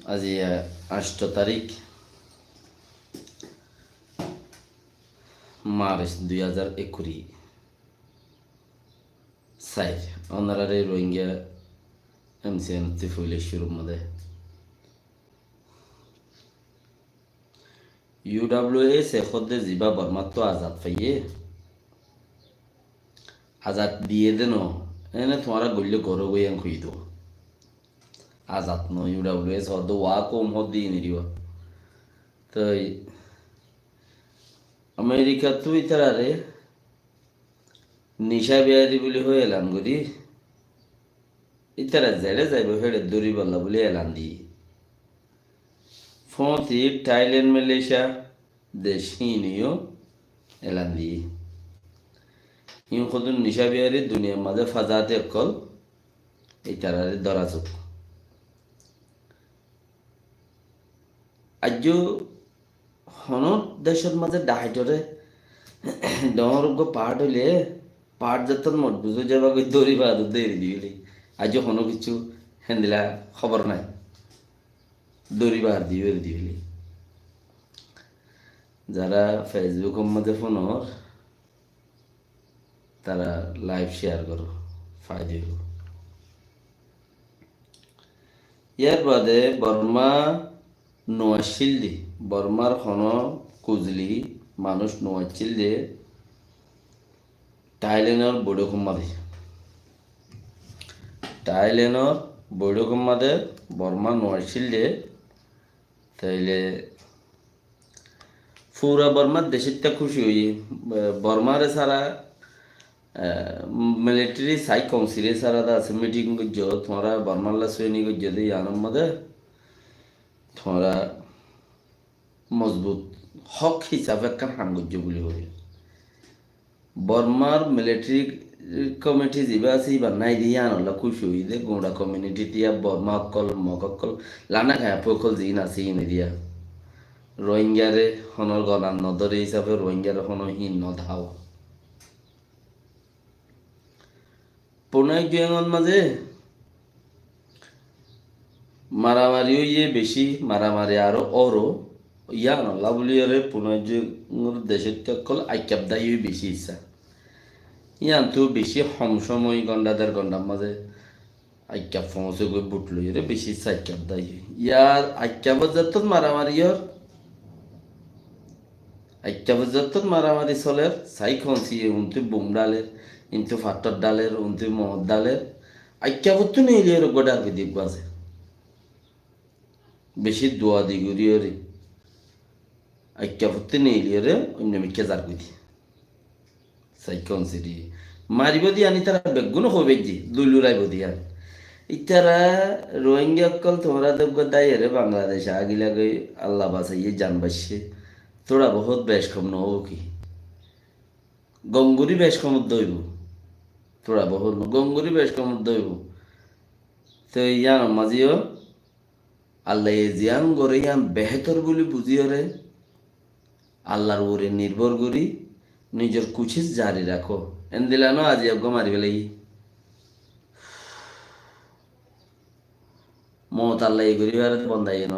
আজি 8 তারিখ মার্চ 2021 সাইর অনারারে রোহিঙ্গা এমসিএন তিফুলে শুরু মধ্যে UWS খোদে জিবা বর্মাত্র আজাদ পাইয়ে আজাদ দিয়ে দেন এনে তোমারা গল্য গরো গইয়াং খুই দো আজাদ ন UWS হদ ওয়া কম হদ দিয়ে নিরিব তো আমেরিকা তুই তারারে নিশা বিহারি বলে হয়ে এলাম করি ইতারা জেলে যাইব হেড়ে দড়ি বল্লা বলে এলান দি ফোঁতি থাইল্যান্ড মালয়েশিয়া দেশ হিনিও এলান দি ইউ খুদুন নিশা বিহারি দুনিয়ার মাঝে ফাজাতে কল ইতারারে ধরা চোখ আজ হন দেশের মাঝে ডাহাইটরে ডরগ পাহাড় হইলে পাহাড় যতন মত বুঝে যাবা কই দড়ি বাদু দেরি দিলি আজ হন কিছু হেন্দিলা খবর নাই দড়ি বাহার দিলি যারা ফেসবুকের মধ্যে ফোনর তারা লাইভ শেয়ার করো ফায়দা হইব ইয়ার বাদে বর্মা নোয়াশিল দি বর্মার হন কুজলি মানুষ নোয়াচ্ছিল যে টাইলেনর বৈঠকম্মাদে টাইলেনর বৈঠকম্মাদে বর্মা নোয়াচ্ছিল যে তাইলে পুরা বর্মার দেশেরটা খুশি হই বর্মারে সারা মিলিটারি সাই কাউন্সিলে সারা আছে মিটিং করছ তোমরা বর্মাল্লা সৈনিক করছ দিয়ে আনন্দ মধ্যে তোমরা মজবুত হক হিসাবে একটা সাংগর্য বলে বলি বর্মার মিলিটারি কমিটি যা আছে এবার নাই দিয়ে আনলা খুশি হই দে গোড়া কমিউনিটি দিয়া বর্মা অকল মকল লানা খায় পকল জিন আছে ইনে দিয়া রোহিঙ্গারে হনর গণার নদরে হিসাবে রোহিঙ্গার হন হীন নধাও পোনাই জুয়াঙর মাঝে মারামারি ইয়ে বেশি মারামারি আরো অরো ইয়া নল্লা বলি আরে পোনাই জুয়াঙর দেশের তকল আইক্যাবদাই বেশি ইচ্ছা ইয়ান তো বেশি সময় গন্ডাদের গন্ডার মাঝে আইক্যাব ফমসে গই বুটলো রে বেশি ইচ্ছা আইক্যাবদাই ইয়ার আইক্যাবত যত মারামারি হর আইক্যাবত যত মারামারি চলের সাই খনসি উনতে বোম ডালের ইন্তু ফাটর ডালের উনতে মদ ডালের আইক্যাবত নেই লিয়ে গোডার কে দেখবো আছে বেশি দোয়া দিগুরি রে আইক্যাবত নেই লিয়ে রে অন্য মিকে যার কই সাই খনসি দি মারিব দি আনি তারা বেগুন হবে জি দুলুরাইব দিয়া ইতারা রোহিঙ্গা কল তোমরা দেব দাই রে বাংলাদেশ আগিলা গই আল্লাহ বাসাইয়ে জানবাসে তোরা বহুত বেশ কম নহব কি গঙ্গুরি বেশ কম দইব তোরা বহুত গঙ্গুরি বেশ কম দইব তো ইয়ান মাঝিও আল্লাহ জিয়ান গরে ইয়ান বেহতর বলে বুঝিও রে আল্লাহর উপরে নির্ভর করি নিজের কুচিস জারি রাখো এন দিলানো আজি অজ্ঞ মারি পেলাই মত আল্লাহ এই করিবার বন্ধাই ন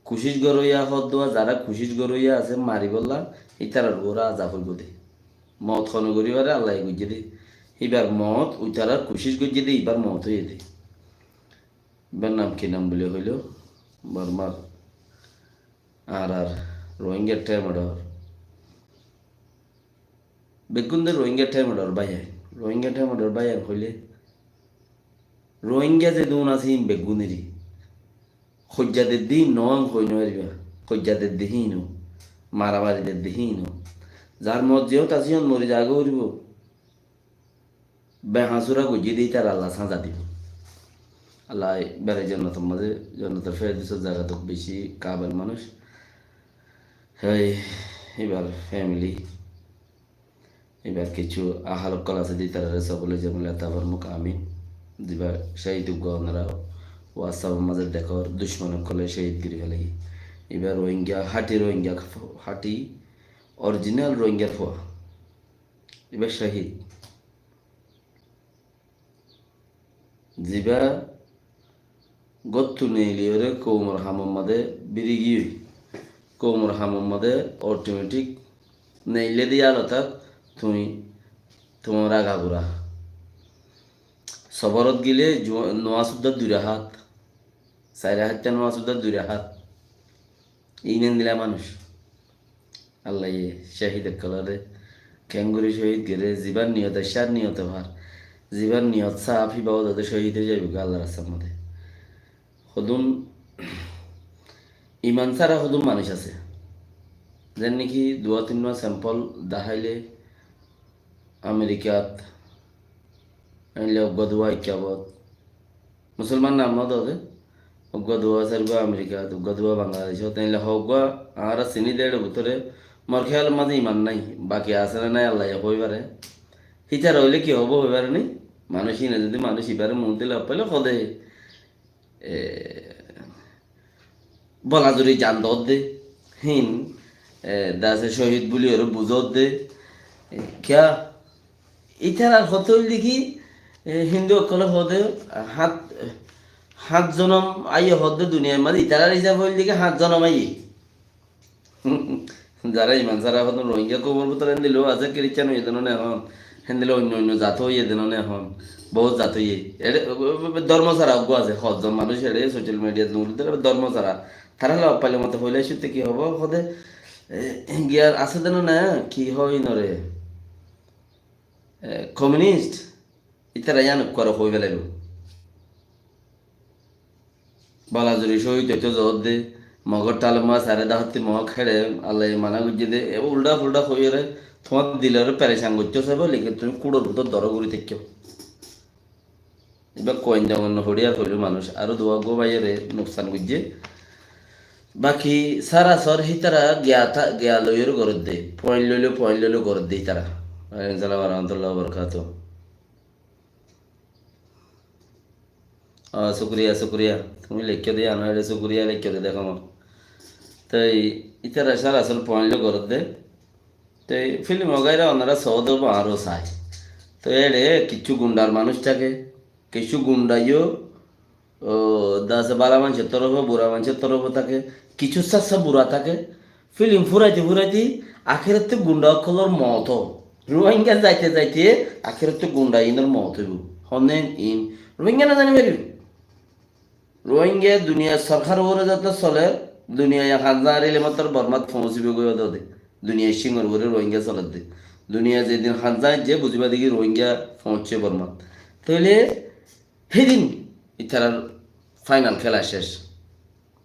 খুশিস গরইয়া হদুয়া যারা খুশিস গরইয়া আছে মারি বললা ইতারার গোরা আজাফল গদে মত খন করিবারে আল্লাহ গুজে দে এবার মত উইতারার খুশিস গুজে দে এবার মত হয়ে দে এবার নাম কি নাম বলে হইল বর্মার আর রোহিঙ্গার টাইমডর বেগুনদের রোহিঙ্গার টাইমডর বাইয়া রোহিঙ্গা টাইমডর বাইয়া হইলে রোহিঙ্গা যে দুন আছে বেগুনেরই খজ্জাদের দিন নং হই নইবা খজ্জাদের দিহীন মারামারিদের দিহীন যার মত যেও তাছিয়ন মরি জাগে উড়িব বেহাসুরা গুজি দিই তার আল্লাহ সাজা দিব আল্লাহ বেড়ে জন্নতের মাঝে জন্নতের ফেরদিসের জায়গা তো বেশি কাবেল মানুষ হয় এবার ফ্যামিলি এবার কিছু আহালক কল আছে দিই তারা সকলে যেমন তারপর মুখ আমিন দিবা সেই দুঃখ ওনারা ওয়াসাবের মাঝে দেখর দুশ্মনের কলে শহীদ গিরি ফেলে এবার রোহিঙ্গা হাটি অরিজিনাল রোহিঙ্গার ফোয়া এবার শহীদ যিবা গত্তু নেইলিওরে কৌমর হামম্মাদে বিরিগি কৌমর হামম্মাদে অটোমেটিক নেইলে দিয়া আলতাক তুমি তোমার আগাগোড়া সবরত গিলে নোয়া সুদ্দা দুইরা হাত চাইরা হাতটা নোয়া সুদ্দা দুইরা হাত ইনেন দিলা মানুষ আল্লাহ শাহিদ কলারে ক্যাঙ্গুরি শহীদ গেলে জীবার নিয়ত সার নিয়ত ভার জীবার নিয়ত সাফ হিবাও তাদের শহীদ হয়ে যাবে আল্লাহ রাস্তার মধ্যে সদুম ইমান ছাড়া সদুম মানুষ আছে যেন নাকি 2-3 মাস স্যাম্পল দেখাইলে আমেরিকাত আইলে অজ্ঞাদুয়া ইকাবত মুসলমান নাম না দাদে অজ্ঞাদুয়া সারগুয়া আমেরিকাত অজ্ঞাদুয়া বাংলাদেশত তাইলে হগুয়া আর চিনি দেড় ভিতরে মোর খেয়াল মাঝে ইমান নাই বাকি আছে না নাই আল্লাহ হইবারে হিচার হইলে কি হব হইবারে নেই মানুষই না যদি মানুষ ইবারে মন দিলে পাইলে সদে বলাজুরি জান দত দে হিন দাসে শহীদ বলি ওর বুঝত দে কিয়া ইতার আর হতে হইল দেখি হিন্দু অকলে হদে হাত জনম আইয়ে হদে দুনিয়ার মাঝে ইতার হিসাব হইল দেখি 7 জনম আইয়ে যারা ইমান সারা হতো রোহিঙ্গা কবর ভিতরে দিলেও আছে খ্রিস্টান হয়ে দেন এখন হেন দিলে অন্য অন্য জাত হইয়ে দেন এখন বহুত জাত হইয়ে ধর্ম ছাড়া অজ্ঞ আছে 7 জন মানুষ এড়ে সোশ্যাল মিডিয়া ধর্ম ছাড়া তারা লাভ পাইলে মতো হইলে শুতে কি হব সদে গিয়ার আছে দেন না কি হয় নরে কমিউনিস্ট ইতারা জান করে হই বেলাইল বালাজুরি শহীদ হইতো জোর দে মগর টাল মাছ আরে দাহতি মহ খেড়ে আল্লাহ মানা গুজে দে এবার উল্টা ফুল্টা হয়ে রে তোমার দিলের প্যারেশান করছো সব লিখে তুমি কুড়োর ভিতর দর করি থেকেও এবার কয়েন যেমন হরিয়ার হইল মানুষ আরো দোয়া গো বাইরে নোকসান গুজে বাকি সারা সর হি তারা গিয়া লইয়ের গরত দে পয়েন্ট লইলে গরত দেই তারা সালাম রহমতুল্লাহ বরকাত শুক্রিয়া তুমি লিখে দিয়ে আনো এটা শুক্রিয়া লিখে দে দেখো আমার তাই ইতারা সারা আসল পয়েন্ট গরত দে তাই ফিল্ম ওগাইরা ওনারা সৌদ আরও চায় তো এড়ে কিছু গুন্ডার মানুষ থাকে কিছু গুন্ডাইও দাসে বালা মানুষের তরফ বুড়া মানুষের তরফ থাকে কিছু সাসা বুড়া থাকে ফিল্ম ফুরাইতে আখেরাতে গুন্ডা অকলর মত রোহিঙ্গা যাইতে আখেরাতে গুন্ডা ইনের মত হইব হনেন ইন রোহিঙ্গা না জানি পারিব রোহিঙ্গা দুনিয়া সরকার ওরে যাতে চলে দুনিয়ায় হাজার এলে মাত্র বর্মাত পৌঁছিবে গই দে দুনিয়া সিংহর করে রোহিঙ্গা চলার দে দুনিয়া যেদিন হাজার যে বুঝিবা দেখি রোহিঙ্গা পৌঁছছে বর্মাত তাহলে সেদিন ইতার ফাইনাল খেলা শেষ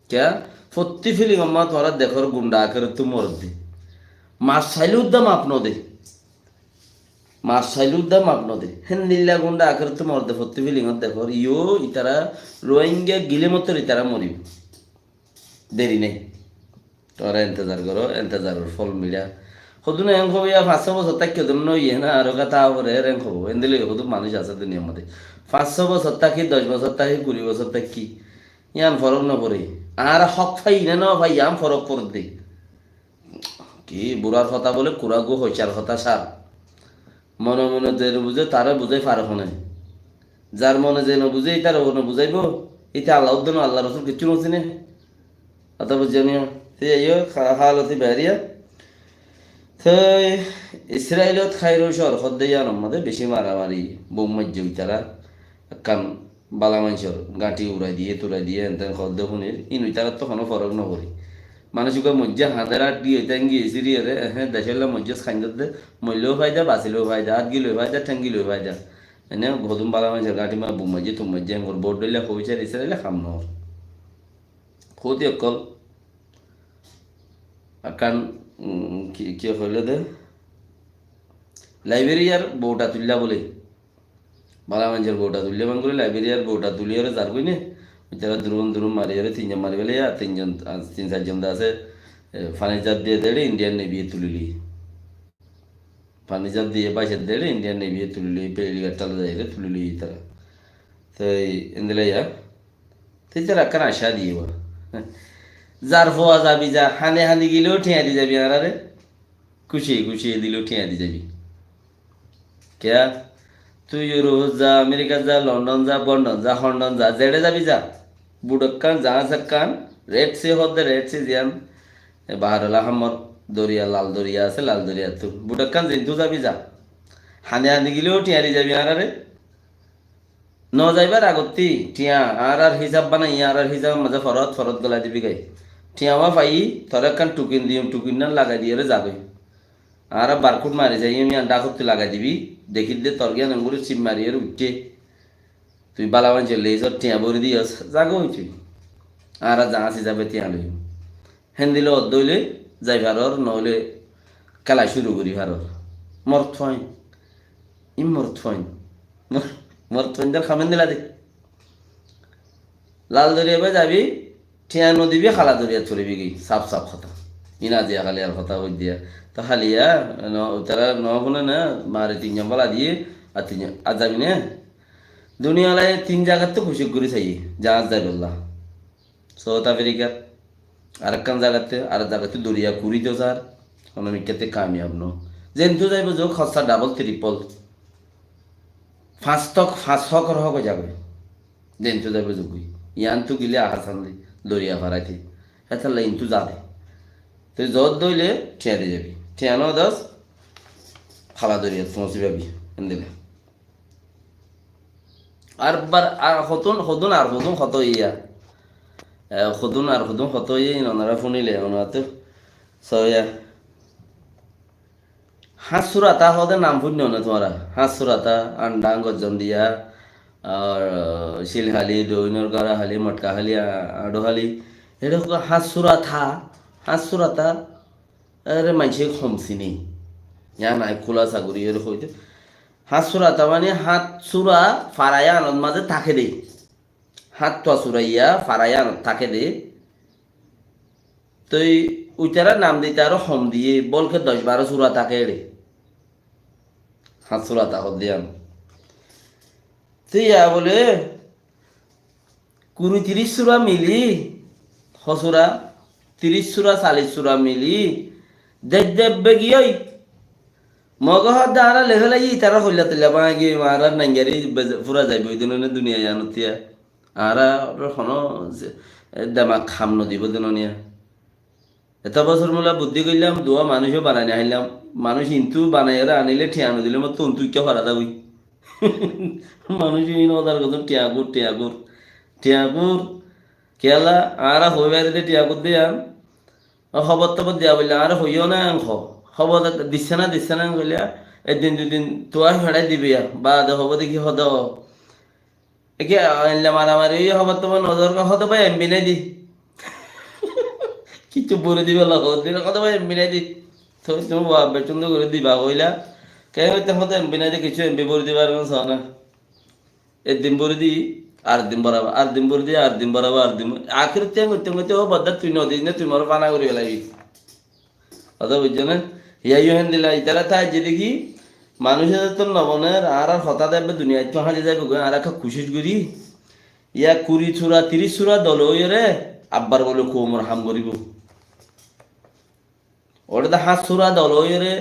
ক্যা প্রতি ফিলিং আম্মা তোরা দেখর গুন্ডা আখের তু মর দে মাছ চাইলেও দাম আপন দে মাছ চাইলেও দাম আপন দে হেন দিল্লা গুন্ডা আখের তু মর দে প্রতি ফিলিংত দেখর ইও ইতারা রোহিঙ্গা গিলে মতো ইতারা মরিব দেরি নেই তোরা এন্তজার করো এন্তজারের ফল মিলা সদু না এং হবো 500 বছর তাক কেদন ইয়ে না আরো কথা হরে এং হবো এন্দিলে সদু মানুষ আছে দুনিয়ার মধ্যে 500 বছর থাকি 10 বছর থাকি 20 বছর থাকি ইয়ান ফরক নপরে আর হক ফাই না ভাই ইয়াম ফরক পর দে কি বুড়ার কথা বলে কুড়াগো হইচার কথা সার মনে মনে যে বুঝে তারা বুঝাই পারে হনে যার মনে যে বুঝে তার ওনে বুঝাইব এটা আল্লাহ উদ্দিন আল্লাহ রসুল কিছু নচিনে কথা বুঝিও ইয়ে হালতি বেরিয়া তো ইসরায়েলত খাইরো শহর হদ্দাইয়ার মধ্যে বেশি মারামারি বোম মাজ্য তারা কান বালা মানুষের গাঁটি উড়াই দিয়ে তুলাই দিয়ে এনতেন হদ্দ শুনির ইন তারা তো কোনো ফরক নকরি মানুষকে মজ্জা হাতের আট দিয়ে এতেন গিয়েছি রে হ্যাঁ দেশের মজ্জা খাইতে দে মূল্যও ফায়দা বাঁচিলেও ফায়দা হাত গিলেও ফায়দা ঠেঙ্গিলেও ফায়দা এনে গদুম বালা মানুষের গাঁটি মা বোম মাজ্জি তুম মাজ্জা এঙ্গর বোর্ড দিলে হয়েছে ইসরায়েলে খাম নহর ক্ষতি অকল কারণ কি হইল দে লাইব্রেরিয়ার বউটা তুললা বলে বালা মানুষের বউটা তুললে মান করে লাইব্রেরিয়ার বউটা তুলিয়ে যার কই নে যারা দ্রুম মারি 3 জন মারি ফেলে 3 4 জন আছে ফার্নিচার দিয়ে দেড়ে ইন্ডিয়ান নেভি তুলিলি ফার্নিচার দিয়ে বাইসে দেড়ে ইন্ডিয়ান নেভি তুলিলি পেলিগাটাল যাইলে তুলিলি তারা তো এন্দিলে তারা কার আশা দিয়ে যার ফোয়া যাবি যা হানে গেলেও ঠেয়া দিয়ে যাবি আর আরে খুশিয়ে দিলেও ঠেয়া দিয়ে যাবি ক্যা তুই ইউরোপ যা আমেরিকা যা লন্ডন যা বন্ডন যা হন্ডন যা জেডে যাবি যা বুডক্কান জাহাজাক্কান রেড সি হদ্দে রেড সি জিয়ান বাহারলা হামর দরিয়া লাল দরিয়া আছে লাল দরিয়া তো বুডক্কান জিন্তু যাবি যা হানে হানি গিলেও টিয়ারি যাবি আরে ন যাইবার আগতি টিয়া আর হিসাব বানাই আর হিসাব মাঝে ফরত ফরত গলা দিবি গাই টিয়াওয়া পাই থর একখান টুকিন দিম টুকিন না লাগাই দিয়ে যাবে আর বারকুট মারি যাই আমি আন্ডা করতে লাগাই দিবি দেখি দে তোর জ্ঞান আঙ্গুরে চিপ মারি আর উঠে তুই বালাবান চলে এসব টিয়া ভরে দিস জাগো তুই আর যা আছে যাবে টিয়া লই হেন দিলে অর্ধ হইলে যাই ভারর নহলে খেলা শুরু করি ভারর মরত হয় ই মরত হয় মরত হয় খামেন দিলা দে লাল দরিয়া বা যাবি টিয়া নদীবি খালা দরিয়া চলিবি গি সাফ সাফ কথা ইনা দিয়া খালি আর কথা হই দিয়া তো খালিয়া তারা শুনে না মারে তিন জম্বলা দিয়ে আর তিন আর যাবি না দুনিয়ালায় তিন জায়গার তো খুশি করে চাই জাহাজ যাই বললাম সাউথ আফ্রিকা আরেকখান জায়গাতে আর জায়গাতে দরিয়া কুড়িতেও স্যার অনামিকাতে কামিয়াব ন যেহেতু যাইব যে খরচা ডাবল ট্রিপল ফাঁস হকর হক যাবে যেহেতু যাইব যোগুই ইয়ানতো গিলে আহার চান্দি দরিয়া ভাড়াইতে এটা লাইনতো যাবে তুই যত দইলে ঠিয়া দিয়ে যাবি ঠিয়ানো দশ খালা দরিয়া পৌঁছে পাবি দিলে আর বার আর হতুন হতুন আর হতুন হত ইয়া হতুন আর হতুন হত ইয়ে ওনারা শুনিলে ওনাতে সয়া হাঁস সুরাতা হদের নাম শুনি না তোমারা হাঁস সুরাতা আন্ডা গজন দিয়া আর শিলহালি দৈনর গাড়া হালি মটকা হালি আডোহালি এটা হাঁস সুরাতা আরে মানসি খমসিনি ইয়া নাই খোলা সাগরি এর হইতে হাত সুরাতা মানে হাত সুরা ফারায়া আনত মাঝে থাকে দে হাত তো সুরাইয়া ফারায়া আনত থাকে দে তুই উইটারা নাম দিতে আরো হম দিয়ে বলকে 10-12 সুরা থাকে রে হাত সুরাতা হদ দিয়ান তুই বলে 20-30 সুরা মিলি হসুরা 30 সুরা 40 সুরা মিলি দেবে গিয়ে মগহ দাঁড়া লেখে লাগি তারা হইলা তুলা বাঙি মারা নাঙ্গারি পুরা যাইব ওই দিন দুনিয়া জানতিয়া আরা হনো দামাক খাম নদীব দিননিয়া এত বছর মোলা বুদ্ধি করলাম দোয়া মানুষও বানাই আইলাম মানুষ ইন্তু বানাইরা আনিলে ঠিয়া নদিলে মতো তুই কে ফারা যাবি মানুষ নদার কথা টিয়াকুর কেলা আরা হই বাইরে টিয়াকুর দিয়া খবর টবর দিয়া বললে আর হইও না অংশ খবর দিচ্ছে না কইলা একদিন দুদিন তোয়া ফেড়াই দিবি বা হব দেখি হদ একে আনলে মারামারি খবর তোমার নজর হতে পাই এমবি নাই দি কিছু বলে দিবে দিন কত পাই এমবি নাই দি তুমি বেতন করে দিবা কইলা কে হইতে হতে এমবি নাই দি কিছু এমবি বলে দিবার না একদিন বলে দি আর দিন বরাবর আর দিন বলে দি আর দিন বরাবর আর দিন আখির করতে ও বদার তুই নদী না তুই মর পানা করি লাগি কথা বুঝছো না ইয়াইও হেন দিলা ইতারা তাই যে দেখি মানুষের তো নবনের আর হতা দেবে দুনিয়ায় তো হাজে যাবে আর একটা খুশি করি ইয়া 20 সুরা 30 সুরা দল রে আব্বার বলে কোমর হাম করিব ওটা হাত সুরা দল রে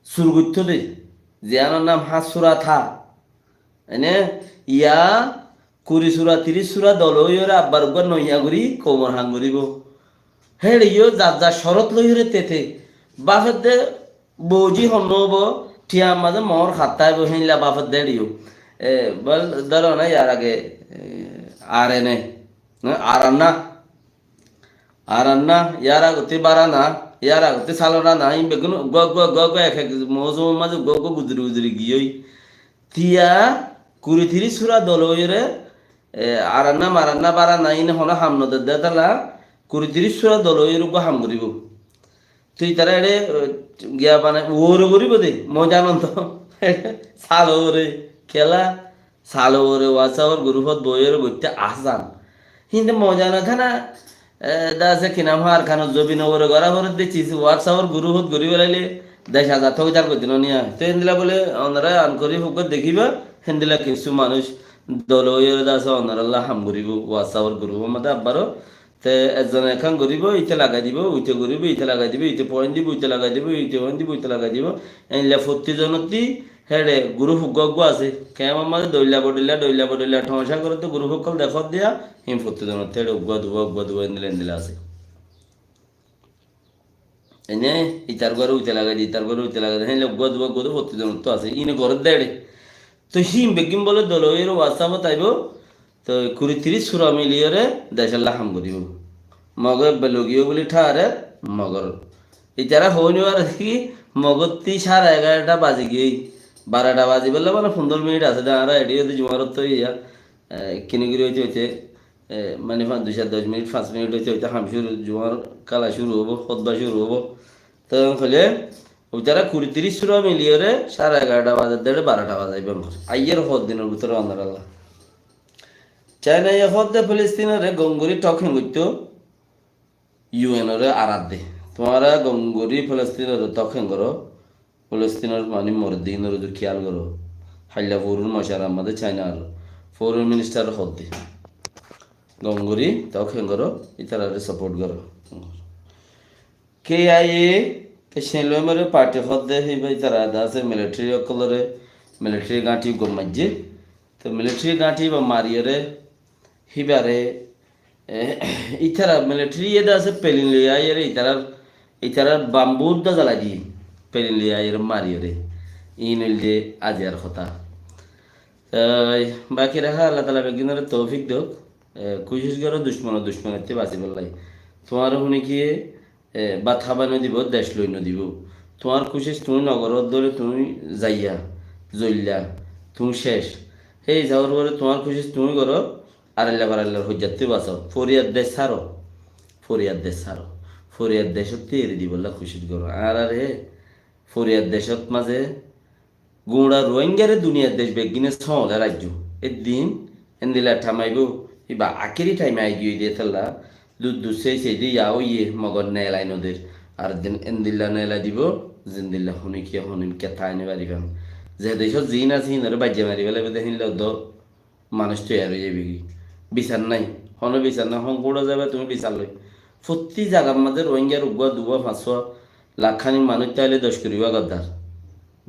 সুরগুচ্ছ দে জিয়ানোর নাম হাত সুরা থা এনে ইয়া 20 সুরা 30 সুরা দল রে আব্বার উপর নইয়া করি কোমর হাম করিব হেড় ইও যা শরৎ লইরে তেতে বাফের দে বৌজি হনব ঠিয়া মাঝে মর খাতায় বহিলা বাফের দে দিও বল ধরো না ইয়ার আগে আর এনে আর আন্না ইয়ার আগতে বারানা ইয়ার আগতে সালনা না বেগুন গ এক মৌসুম মাঝে গ গুজরি গিয়েই তিয়া 20-30 সুরা দল রে আরান্না মারান্না বারানা ইনে হন হাম নদের দে তালা 20-30 সুরা দল রূপ হাম করিব তুই তারা এড়ে গিয়া বানাই ওরে করিব দে মজা আনন্দ সাল ওরে খেলা সাল ওরে ওয়াসাওর গ্রুপত বইয়ের বইতে আসান কিন্তু মজা না খানা দাসে কিনাম হার খানো জবিন ওরে গড়া ভরে দিচ্ছিস হোয়াটসঅ্যাপর গ্রুপত ঘুরি বেড়াইলে 10,000 থেকে তার করদিন নিয়া তো হেন্দিলা বলে ওনারা আন করি হুক দেখিবা হেন্দিলা কিছু মানুষ দল ওরে দাস ওনারা হাম করিব হোয়াটসঅ্যাপর গ্রুপ মধ্যে আব্বারও তে একজন এখন করিব ইতে লাগাই দিব উইতে করিব ইতে লাগাই দিব ইতে পয়েন্ট দিব ইতে লাগাই দিব ইতে পয়েন্ট দিব ইতে লাগাই দিব এনলে 40 জনতি হেডে গুরু ফুগ্গ আছে কেমন মাঝে দইলা বডইলা ঠমসা করে তো গুরু ফুকল দেখ দিয়া হিম প্রতিদিন হেডে উগ্গ দুব এন্দিলা আছে এনে ইতার ঘরে উইতে লাগাই ইতার ঘরে উইতে লাগাই হ্যাঁ উগ্গ দুব প্রতিদিন তো আছে ইনে ঘরের দেড়ে তো হিম বেগিম বলে দলের হোয়াটসঅ্যাপত আইব তো 20-30 সুরা মিলিয়রে দেশাল্লা হাম করিব মগর বেলগিও বলি ঠারে মগর ইতারা হইনিবার কি মগতি 11:30 বাজে গিয়ে 12টা বাজে বললে মানে 15 মিনিট আছে আর এডি যদি জুমারত তো ইয়া কিনিগিরি হইতে মানে 2-10 মিনিট 5 মিনিট হইতে হাম শুরু জুমার কালা শুরু হবো খতবা শুরু হবো তো হলে ওইতারা 20-30 সুরা মিলিয়রে 11:30 বাজে দেড়ে 12টা বাজাইবে আইয়ের হদ দিনের ভিতরে আন্দার আল্লাহ চাইনা ইয়ে হদ দে ফিলিস্তিনের গঙ্গুরি টকিং করতো ইউএনরে আরাত দে তোমারা গঙ্গুরি ফিলিস্তিনের টকিং করো ফিলিস্তিনের মানে মরদিনের খেয়াল করো হাইলা ফোরুন মশার আমাদের চাইনার ফরেন মিনিস্টার হদ দে গঙ্গুরি টকিং করো ইতারারে সাপোর্ট করো কে আইএ সেলমের পার্টি হদ দে হিবাই তারা আছে মিলিটারি অকলরে মিলিটারি গাঁটি গমাজ্জে তো মিলিটারি গাঁটি বা মারিয়রে হিবারে ইতারা মিলিটারি এদা আছে পেলিন লিয়া এর ইতারার বাম্বুর দা জ্বালা দিয়ে পেলিন লিয়া এর মারিয়রে ইনিল যে আজিয়ার কথা বাকি রাখা আল্লাহ তালা বেগিনের তৌফিক দোক কোশিশ করো দুশ্মনের তে বাঁচি বললাই তোমার শুনে কি বা থাবানো দিব দেশ লইন দিব তোমার কোশিশ তুমি নগরত ধরে তুমি যাইয়া জ্বললা তুমি শেষ সেই যাওয়ার পরে তোমার কোশিশ তুমি করো আড়াল্লার হজ্জাতে বাঁচাও ফরিয়াদ দেশত এড়ি দিবল্লা খুশি করো আর আরে ফরিয়াদ দেশত মাঝে গুঁড়া রোহিঙ্গারে দুনিয়ার দেশ বেগিনে ছলে রাজ্য এদিন এন্দিলা ঠামাইব ইবা আখেরি টাইমে আই গিয়ে দিয়ে থাল্লা সেই দিয়ে ইয়াও ইয়ে মগর নেলাই নদের আর দিন এন্দিল্লা নেলা দিব জিন্দিল্লা শুনিম কেথা আনি পারিবাম যে দেশত জিন আছে হিনরে বাজ্যা মারি পেলে হিনলে মানুষ তৈরি হয়ে যাবে কি বিচার নাই হনো বিচার নাই সংকট যাবে তুমি বিচার লই প্রতি জায়গার মাঝে রোহিঙ্গার উগুয়া 2-5 লাখখানি মানুষ তাইলে 10 করিবা গদ্দার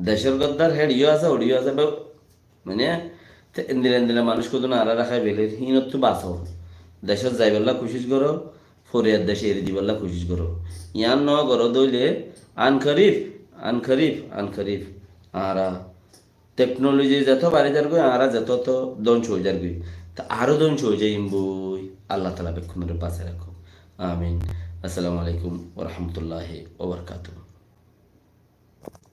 দেশের গদ্দার হেডিও আছে ওডিও আছে মানে এন্দিলা মানুষ কত না আড়া রাখায় বেলের হিনত তো বাঁচাও দেশত যাইবেলা কোশিশ করো ফরিয়ার দেশে এড়ি দিবেলা কোশিশ করো ইয়ান ন করো দইলে আনখরিফ আরা টেকনোলজি যত বাড়ি যার গই আরা যত তো ধ্বংস হয়ে যার গই তা আরও ধ্বংস হয়ে যায় বই আল্লাহ তালা বেক্ষণের পাশে রাখো আমিন আসসালামু আলাইকুম ওরহমতুল্লাহি ওবরকাতুহ